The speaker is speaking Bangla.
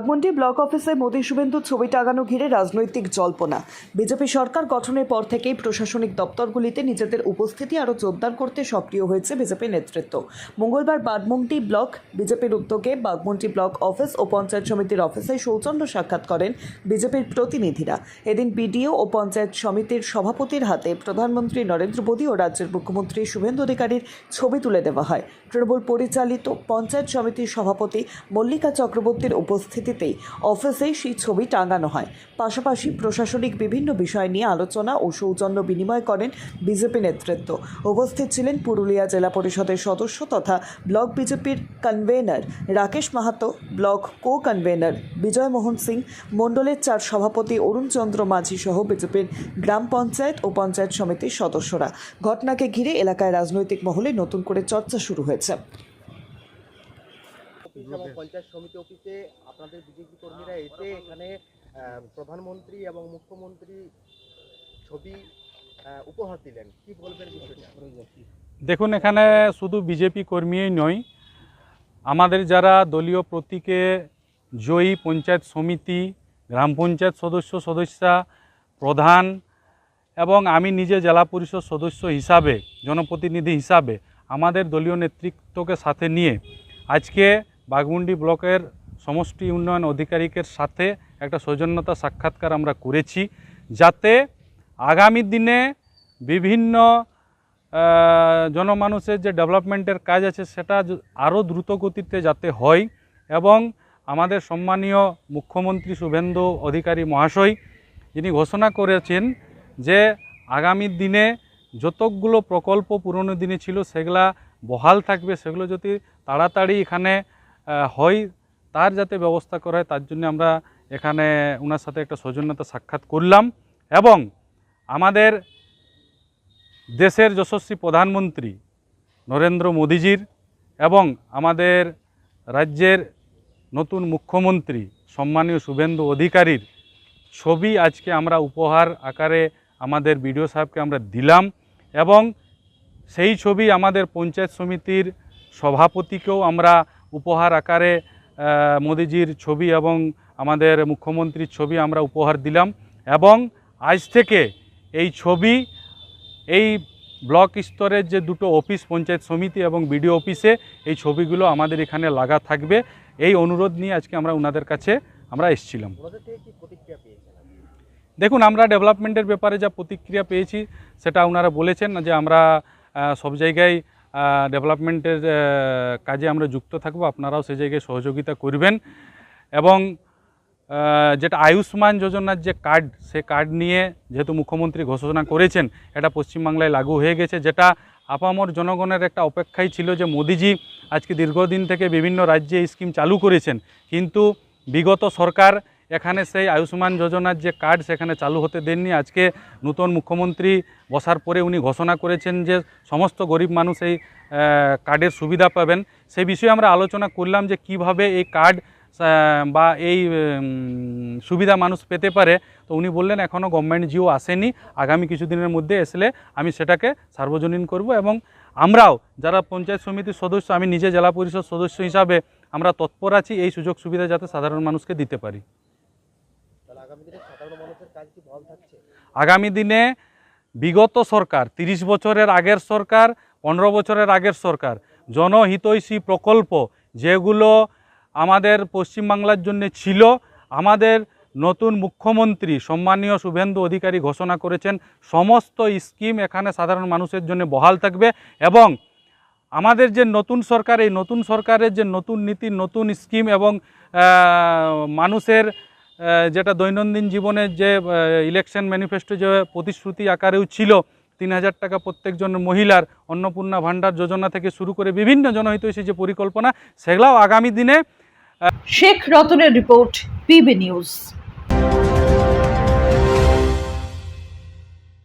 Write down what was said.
বাগমুন্ডি ব্লক অফিসে মোদী শুভেন্দুর ছবি টাঙানো ঘিরে রাজনৈতিক জল্পনা। বিজেপি সরকার গঠনের পর থেকেই প্রশাসনিক দপ্তরগুলিতে নিজেদের উপস্থিতি আরও জোরদার করতে সক্রিয় হয়েছে বিজেপি নেতৃত্ব। মঙ্গলবার বাগমুন্ডি ব্লক বিজেপির উদ্যোগে বাগমুন্ডি ব্লক অফিস ও পঞ্চায়েত সমিতির অফিসে সৌজন্য সাক্ষাৎ করেন বিজেপির প্রতিনিধিরা। এদিন বিডিও ও পঞ্চায়েত সমিতির সভাপতির হাতে প্রধানমন্ত্রী নরেন্দ্র মোদী ও রাজ্যের মুখ্যমন্ত্রী শুভেন্দু অধিকারীর ছবি তুলে দেওয়া হয়। তৃণমূল পরিচালিত পঞ্চায়েত সমিতির সভাপতি মল্লিকা চক্রবর্তীর উপস্থিতিতেই অফিসে সেই ছবি টাঙানো হয়। পাশাপাশি প্রশাসনিক বিভিন্ন বিষয় নিয়ে আলোচনা ও সৌজন্য বিনিময় করেন বিজেপি নেতৃত্ব। উপস্থিত ছিলেন পুরুলিয়া জেলা পরিষদের সদস্য তথা ব্লক বিজেপির convener Rakesh Mahato, block co convener Bijay Mohan Singh, মণ্ডলের 4 সভাপতি অরুণ চন্দ্র মাঝি সহ বিজেপির গ্রাম পঞ্চায়েত ও পঞ্চায়েত সমিতির সদস্যরা। ঘটনাকে ঘিরে এলাকায় রাজনৈতিক মহলে নতুন করে চর্চা শুরু হয়েছে। পঞ্চায়েত সমিতি অফিসে আপনাদের বিজেপি কর্মীরা এসে এখানে প্রধানমন্ত্রী এবং মুখ্যমন্ত্রী ছবি উপহার দিলেন, কি বলবেন বিষয়টা? দেখুন, এখানে শুধু বিজেপি কর্মীই নয়, আমাদের যারা দলীয় প্রতীকে জয়ী পঞ্চায়েত সমিতি, গ্রাম পঞ্চায়েত সদস্যা, প্রধান এবং আমি নিজে জেলা পরিষদ সদস্য হিসাবে, জনপ্রতিনিধি হিসাবে আমাদের দলীয় নেতৃত্বকে সাথে নিয়ে আজকে বাগমুন্ডি ব্লকের সমষ্টি উন্নয়ন আধিকারিকের সাথে একটা সৌজন্যতা সাক্ষাৎকার আমরা করেছি, যাতে আগামী দিনে বিভিন্ন জনমানুষের যে ডেভেলপমেন্টের কাজ আছে সেটা আরও দ্রুত গতিতে যাতে হয় এবং আমাদের সম্মানীয় মুখ্যমন্ত্রী শুভেন্দু অধিকারী মহাশয় যিনি ঘোষণা করেছেন যে আগামী দিনে যতগুলো প্রকল্প পুরনো দিনে ছিল সেগুলা বহাল থাকবে, সেগুলো যদি তাড়াতাড়ি এখানে হয় তার যাতে ব্যবস্থা করা হয়, তার জন্য আমরা এখানে ওনার সাথে একটা সৌজন্যতা সাক্ষাৎ করলাম। এবং আমাদের দেশের যশস্বী প্রধানমন্ত্রী নরেন্দ্র মোদীজির এবং আমাদের রাজ্যের নতুন মুখ্যমন্ত্রী সম্মানীয় শুভেন্দু অধিকারীর ছবি আজকে আমরা উপহার আকারে আমাদের বিডিও সাহেবকে আমরা দিলাম এবং সেই ছবি আমাদের পঞ্চায়েত সমিতির সভাপতিকেও আমরা উপহার আকারে মোদিজির ছবি এবং আমাদের মুখ্যমন্ত্রীর ছবি আমরা উপহার দিলাম। এবং আজ থেকে এই ছবি এই ব্লক স্তরের যে দুটো অফিস পঞ্চায়েত সমিতি এবং বিডিও অফিসে এই ছবিগুলো আমাদের এখানে লাগা থাকবে, এই অনুরোধ নিয়ে আজকে আমরা ওনাদের কাছে আমরা এসেছিলাম। দেখুন, আমরা ডেভেলপমেন্টের ব্যাপারে যা প্রতিক্রিয়া পেয়েছি সেটা ওনারা বলেছেন যে আমরা সব জায়গায় ডেভেলপমেন্টের কাজে আমরা যুক্ত থাকবো, আপনারাও সেই জায়গায় সহযোগিতা করবেন। এবং যেটা আয়ুষ্মান যোজনার যে কার্ড, সে কার্ড নিয়ে যেহেতু মুখ্যমন্ত্রী ঘোষণা করেছেন এটা পশ্চিমবাংলায় লাগু হয়ে গেছে, যেটা আপামর জনগণের একটা অপেক্ষাই ছিল যে মোদিজি আজকে দীর্ঘদিন থেকে বিভিন্ন রাজ্যে এই স্কিম চালু করেছেন, কিন্তু বিগত সরকার এখানে সেই আয়ুষ্মান যোজনার যে কার্ড সেখানে চালু হতে দেননি। আজকে নতুন মুখ্যমন্ত্রী বসার পরে উনি ঘোষণা করেছেন যে সমস্ত গরিব মানুষ এই কার্ডের সুবিধা পাবেন। সেই বিষয়ে আমরা আলোচনা করলাম যে কিভাবে এই কার্ড বা এই সুবিধা মানুষ পেতে পারে। তো উনি বললেন এখনও গভর্নমেন্ট জিও আসেনি, আগামী কিছুদিনের মধ্যে আসলে আমি সেটাকে সার্বজনীন করব এবং আমরাও যারা পঞ্চায়েত সমিতির সদস্য, আমি নিজে জেলা পরিষদ সদস্য হিসাবে আমরা তৎপর আছি এই সুযোগ সুবিধা যাতে সাধারণ মানুষকে দিতে পারি। আগামী দিনে বিগত সরকার 30 বছরের আগের সরকার, 15 বছরের আগের সরকার জনহিতৈষী প্রকল্প যেগুলো আমাদের পশ্চিমবাংলার জন্য ছিল, আমাদের নতুন মুখ্যমন্ত্রী সম্মানীয় শুভেন্দু অধিকারী ঘোষণা করেছেন সমস্ত স্কিম এখানে সাধারণ মানুষের জন্য বহাল থাকবে। এবং আমাদের যে নতুন সরকার, এই নতুন সরকারের যে নতুন নীতি, নতুন স্কিম এবং মানুষের যেটা দৈনন্দিন জীবনে যে ইলেকশন ম্যানিফেস্টো যে প্রতিশ্রুতি আকারেও ছিল 3000 টাকা প্রত্যেকজন মহিলার, অন্নপূর্ণা ভাণ্ডার যোজনা থেকে শুরু করে বিভিন্ন জনহিতৈষী যে পরিকল্পনা, সেগুলাও আগামী দিনে। শেখ রতনের রিপোর্ট, পিবি নিউজ।